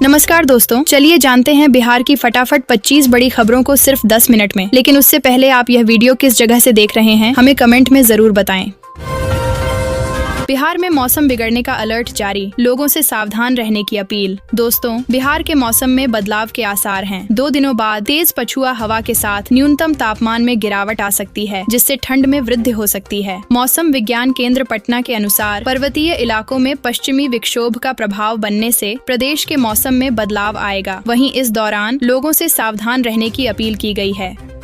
नमस्कार दोस्तों, चलिए जानते हैं बिहार की फटाफट 25 बड़ी खबरों को सिर्फ 10 मिनट में। लेकिन उससे पहले आप यह वीडियो किस जगह से देख रहे हैं हमें कमेंट में जरूर बताएं। बिहार में मौसम बिगड़ने का अलर्ट जारी, लोगों से सावधान रहने की अपील। दोस्तों, बिहार के मौसम में बदलाव के आसार हैं। 2 दिनों बाद तेज पछुआ हवा के साथ न्यूनतम तापमान में गिरावट आ सकती है, जिससे ठंड में वृद्धि हो सकती है। मौसम विज्ञान केंद्र पटना के अनुसार पर्वतीय इलाकों में पश्चिमी विक्षोभ का प्रभाव बनने से प्रदेश के मौसम में बदलाव आएगा। वहीं इस दौरान लोगों से सावधान रहने की अपील की गई है।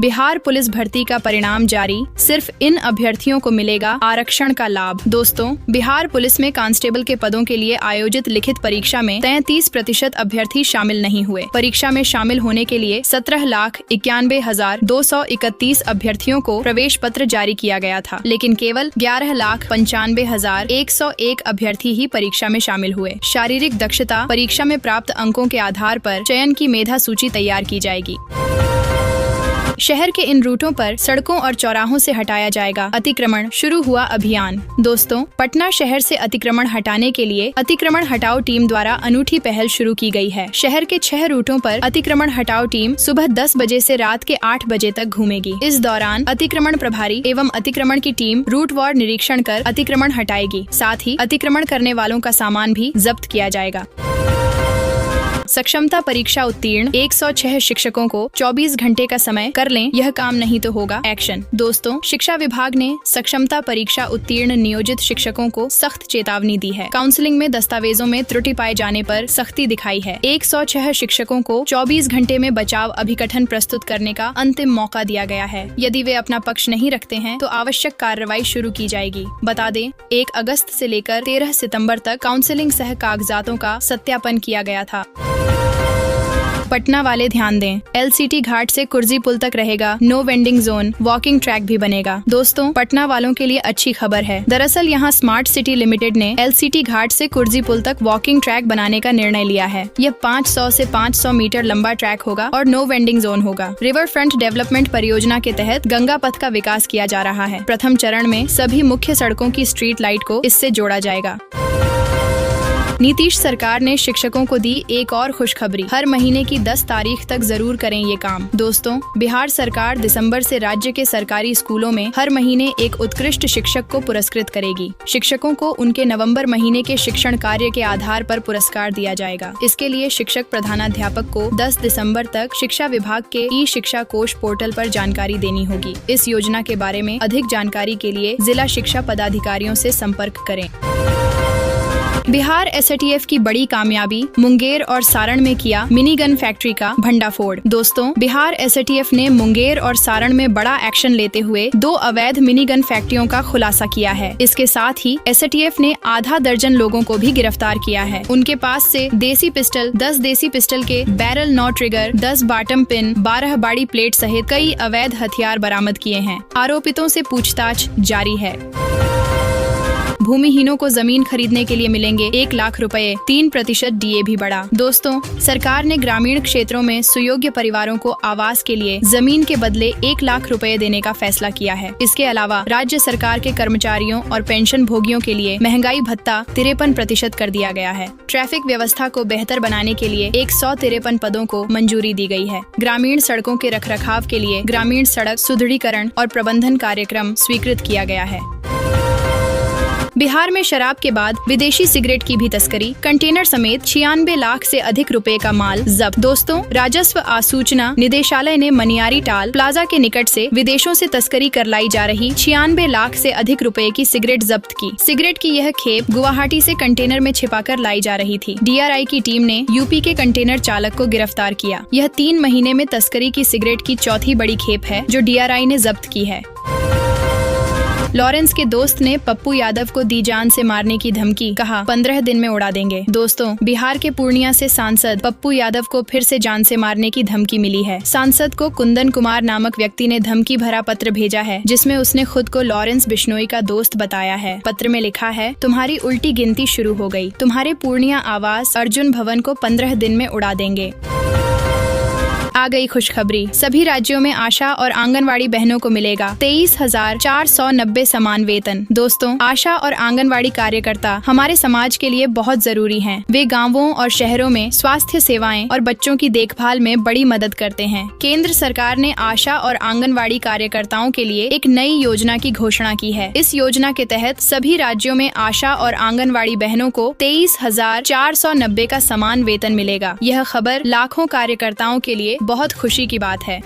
बिहार पुलिस भर्ती का परिणाम जारी, सिर्फ इन अभ्यर्थियों को मिलेगा आरक्षण का लाभ। दोस्तों, बिहार पुलिस में कांस्टेबल के पदों के लिए आयोजित लिखित परीक्षा में 33% अभ्यर्थी शामिल नहीं हुए। परीक्षा में शामिल होने के लिए 17,91,231 अभ्यर्थियों को प्रवेश पत्र जारी किया गया था, लेकिन केवल 11,95,101 अभ्यर्थी ही परीक्षा में शामिल हुए। शारीरिक दक्षता परीक्षा में प्राप्त अंकों के आधार पर चयन की मेधा सूची तैयार की जाएगी। शहर के इन रूटों पर सड़कों और चौराहों से हटाया जाएगा अतिक्रमण, शुरू हुआ अभियान। दोस्तों, पटना शहर से अतिक्रमण हटाने के लिए अतिक्रमण हटाओ टीम द्वारा अनूठी पहल शुरू की गई है। शहर के 6 रूटों पर अतिक्रमण हटाओ टीम सुबह 10 बजे से रात के 8 बजे तक घूमेगी। इस दौरान अतिक्रमण प्रभारी एवं अतिक्रमण की टीम रूट वार निरीक्षण कर अतिक्रमण हटाएगी। साथ ही अतिक्रमण करने वालों का सामान भी जब्त किया जाएगा। सक्षमता परीक्षा उत्तीर्ण 106 शिक्षकों को 24 घंटे का समय कर लें, यह काम नहीं तो होगा एक्शन। दोस्तों, शिक्षा विभाग ने सक्षमता परीक्षा उत्तीर्ण नियोजित शिक्षकों को सख्त चेतावनी दी है। काउंसलिंग में दस्तावेजों में त्रुटि पाए जाने पर सख्ती दिखाई है। 106 शिक्षकों को 24 घंटे में बचाव अभिकथन प्रस्तुत करने का अंतिम मौका दिया गया है। यदि वे अपना पक्ष नहीं रखते हैं तो आवश्यक कार्रवाई शुरू की जाएगी। बता दें, 1 अगस्त से लेकर 13 सितम्बर तक काउंसलिंग सह कागजातों का सत्यापन किया गया था। पटना वाले ध्यान दें, LCT घाट से कुर्जी पुल तक रहेगा no vending zone, walking track भी बनेगा। दोस्तों, पटना वालों के लिए अच्छी खबर है। दरअसल यहां स्मार्ट सिटी लिमिटेड ने LCT घाट से कुर्जी पुल तक वॉकिंग ट्रैक बनाने का निर्णय लिया है। यह 500 से 500 मीटर लंबा ट्रैक होगा और नो वेंडिंग जोन होगा। रिवर फ्रंट डेवलपमेंट परियोजना के तहत गंगा पथ का विकास किया जा रहा है। प्रथम चरण में सभी मुख्य सड़कों की स्ट्रीट लाइट को इससे जोड़ा जाएगा। नीतीश सरकार ने शिक्षकों को दी एक और खुशखबरी, हर महीने की 10 तारीख तक जरूर करें ये काम। दोस्तों, बिहार सरकार दिसंबर से राज्य के सरकारी स्कूलों में हर महीने एक उत्कृष्ट शिक्षक को पुरस्कृत करेगी। शिक्षकों को उनके नवंबर महीने के शिक्षण कार्य के आधार पर पुरस्कार दिया जाएगा। इसके लिए शिक्षक प्रधानाध्यापक को 10 दिसंबर तक शिक्षा विभाग के ई-शिक्षा कोष पोर्टल पर जानकारी देनी होगी। इस योजना के बारे में अधिक जानकारी के लिए जिला शिक्षा पदाधिकारियों से संपर्क करें। बिहार SATF की बड़ी कामयाबी, मुंगेर और सारण में किया मिनी गन फैक्ट्री का भंडाफोड़। दोस्तों, बिहार SATF ने मुंगेर और सारण में बड़ा एक्शन लेते हुए 2 अवैध मिनी गन फैक्ट्रियों का खुलासा किया है। इसके साथ ही SATF ने आधा दर्जन लोगों को भी गिरफ्तार किया है। उनके पास से देसी पिस्टल, 10 देसी पिस्टल के बैरल 9 ट्रिगर, 10 बॉटम पिन, 12 बाड़ी प्लेट सहित कई अवैध हथियार बरामद किए हैं। आरोपितों से पूछताछ जारी है। भूमिहीनों को जमीन खरीदने के लिए मिलेंगे 1 लाख रुपए, 3% DA भी बढ़ा। दोस्तों, सरकार ने ग्रामीण क्षेत्रों में सुयोग्य परिवारों को आवास के लिए जमीन के बदले 1 लाख रुपए देने का फैसला किया है। इसके अलावा राज्य सरकार के कर्मचारियों और पेंशन भोगियों के लिए महंगाई भत्ता 53% कर दिया गया है। ट्रैफिक व्यवस्था को बेहतर बनाने के लिए 153 पदों को मंजूरी दी गई है। ग्रामीण सड़कों के रखरखाव के लिए ग्रामीण सड़क सुदृढ़ीकरण और प्रबंधन कार्यक्रम स्वीकृत किया गया है। बिहार में शराब के बाद विदेशी सिगरेट की भी तस्करी, कंटेनर समेत 96 लाख से अधिक रुपए का माल जब्त। दोस्तों, राजस्व आसूचना निदेशालय ने मनियारी टाल प्लाजा के निकट से विदेशों से तस्करी कर लाई जा रही 96 लाख से अधिक रुपए की सिगरेट जब्त की। सिगरेट की यह खेप गुवाहाटी से कंटेनर में छिपाकर लाई जा रही थी। DRI की टीम ने यूपी के कंटेनर चालक को गिरफ्तार किया। यह 3 महीने में तस्करी की सिगरेट की चौथी बड़ी खेप है जो DRI ने जब्त की है। लॉरेंस के दोस्त ने पप्पू यादव को दी जान से मारने की धमकी, कहा 15 दिन में उड़ा देंगे। दोस्तों, बिहार के पूर्णिया से सांसद पप्पू यादव को फिर से जान से मारने की धमकी मिली है। सांसद को कुंदन कुमार नामक व्यक्ति ने धमकी भरा पत्र भेजा है, जिसमें उसने खुद को लॉरेंस बिश्नोई का दोस्त बताया है। पत्र में लिखा है, तुम्हारी उल्टी गिनती शुरू हो गई, तुम्हारे पूर्णिया आवास अर्जुन भवन को 15 दिन में उड़ा देंगे। आ गई खुशखबरी, सभी राज्यों में आशा और आंगनवाड़ी बहनों को मिलेगा 23,490 समान वेतन। दोस्तों, आशा और आंगनवाड़ी कार्यकर्ता हमारे समाज के लिए बहुत जरूरी हैं। वे गांवों और शहरों में स्वास्थ्य सेवाएं और बच्चों की देखभाल में बड़ी मदद करते हैं। केंद्र सरकार ने आशा और आंगनवाड़ी कार्यकर्ताओं के लिए एक नई योजना की घोषणा की है। इस योजना के तहत सभी राज्यों में आशा और आंगनवाड़ी बहनों को 23,490 का समान वेतन मिलेगा। यह खबर लाखों कार्यकर्ताओं के लिए बहुत खुशी की बात है।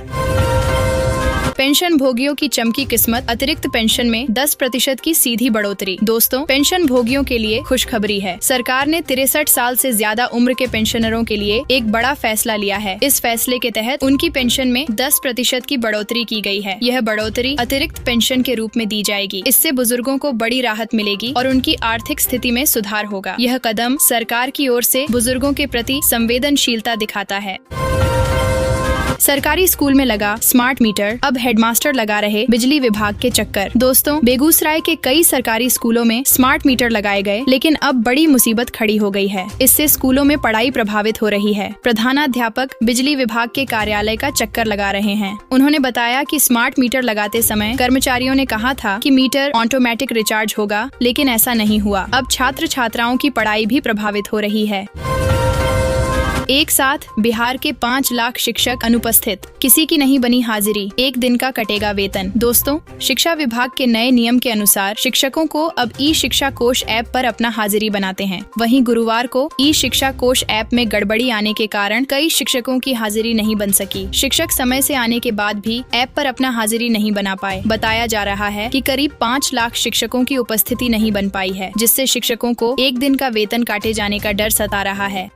पेंशन भोगियों की चमकी किस्मत, अतिरिक्त पेंशन में 10% की सीधी बढ़ोतरी। दोस्तों, पेंशन भोगियों के लिए खुशखबरी है। सरकार ने 63 साल से ज्यादा उम्र के पेंशनरों के लिए एक बड़ा फैसला लिया है। इस फैसले के तहत उनकी पेंशन में 10% की बढ़ोतरी की गई है। यह बढ़ोतरी अतिरिक्त पेंशन के रूप में दी जाएगी। इससे बुजुर्गों को बड़ी राहत मिलेगी और उनकी आर्थिक स्थिति में सुधार होगा। यह कदम सरकार की ओर से बुजुर्गों के प्रति संवेदनशीलता दिखाता है। सरकारी स्कूल में लगा स्मार्ट मीटर, अब हेडमास्टर लगा रहे बिजली विभाग के चक्कर। दोस्तों, बेगूसराय के कई सरकारी स्कूलों में स्मार्ट मीटर लगाए गए, लेकिन अब बड़ी मुसीबत खड़ी हो गई है। इससे स्कूलों में पढ़ाई प्रभावित हो रही है। प्रधानाध्यापक बिजली विभाग के कार्यालय का चक्कर लगा रहे हैं। उन्होंने बताया कि स्मार्ट मीटर लगाते समय कर्मचारियों ने कहा था कि मीटर ऑटोमेटिक रिचार्ज होगा, लेकिन ऐसा नहीं हुआ। अब छात्र छात्राओं की पढ़ाई भी प्रभावित हो रही है। एक साथ बिहार के 5 लाख शिक्षक अनुपस्थित, किसी की नहीं बनी हाजिरी, एक दिन का कटेगा वेतन। दोस्तों, शिक्षा विभाग के नए नियम के अनुसार शिक्षकों को अब ई शिक्षा कोष ऐप पर अपना हाजिरी बनाते हैं। वहीं गुरुवार को ई शिक्षा कोष ऐप में गड़बड़ी आने के कारण कई शिक्षकों की हाजिरी नहीं बन सकी। शिक्षक समय से आने के बाद भी ऐप पर अपना हाजिरी नहीं बना पाए। बताया जा रहा है कि करीब 5 लाख शिक्षकों की उपस्थिति नहीं बन पाई है, जिससे शिक्षकों को एक दिन का वेतन काटे जाने का डर सता रहा है।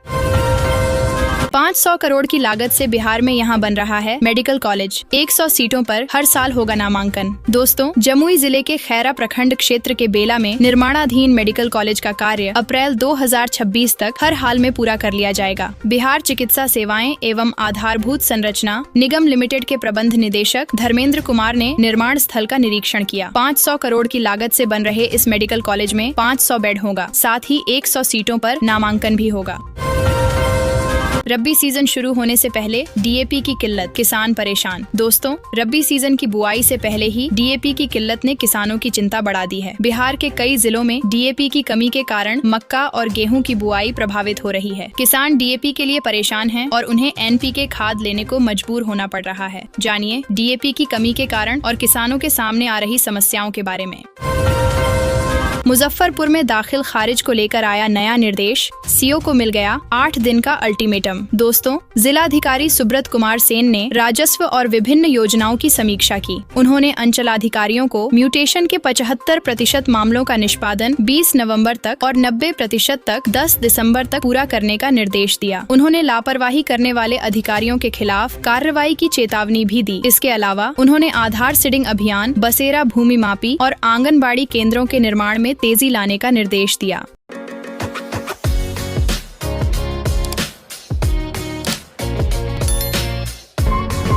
500 करोड़ की लागत से बिहार में यहाँ बन रहा है मेडिकल कॉलेज। 100 सीटों पर हर साल होगा नामांकन। दोस्तों, जमुई जिले के खैरा प्रखंड क्षेत्र के बेला में निर्माणाधीन मेडिकल कॉलेज का कार्य अप्रैल 2026 तक हर हाल में पूरा कर लिया जाएगा। बिहार चिकित्सा सेवाएं एवं आधारभूत संरचना निगम लिमिटेड के प्रबंध निदेशक धर्मेंद्र कुमार ने निर्माण स्थल का निरीक्षण किया। 500 करोड़ की लागत से बन रहे इस मेडिकल कॉलेज में 500 बेड होगा, साथ ही 100 सीटों पर नामांकन भी होगा। रब्बी सीजन शुरू होने से पहले डीएपी की किल्लत, किसान परेशान। दोस्तों, रब्बी सीजन की बुआई से पहले ही डीएपी की किल्लत ने किसानों की चिंता बढ़ा दी है। बिहार के कई जिलों में डीएपी की कमी के कारण मक्का और गेहूं की बुआई प्रभावित हो रही है। किसान डीएपी के लिए परेशान हैं और उन्हें एनपीके खाद लेने को मजबूर होना पड़ रहा है। जानिए डीएपी की कमी के कारण और किसानों के सामने आ रही समस्याओं के बारे में। मुजफ्फरपुर में दाखिल खारिज को लेकर आया नया निर्देश, सीओ को मिल गया 8 दिन का अल्टीमेटम। दोस्तों, जिलाधिकारी सुब्रत कुमार सेन ने राजस्व और विभिन्न योजनाओं की समीक्षा की। उन्होंने अंचलाधिकारियों को म्यूटेशन के 75% मामलों का निष्पादन 20 नवंबर तक और 90% तक 10 दिसंबर तक पूरा करने का निर्देश दिया। उन्होंने लापरवाही करने वाले अधिकारियों के खिलाफ कार्रवाई की चेतावनी भी दी। इसके अलावा उन्होंने आधार सीडिंग अभियान, बसेरा भूमि मापी और आंगनबाड़ी केंद्रों के निर्माण में तेजी लाने का निर्देश दिया।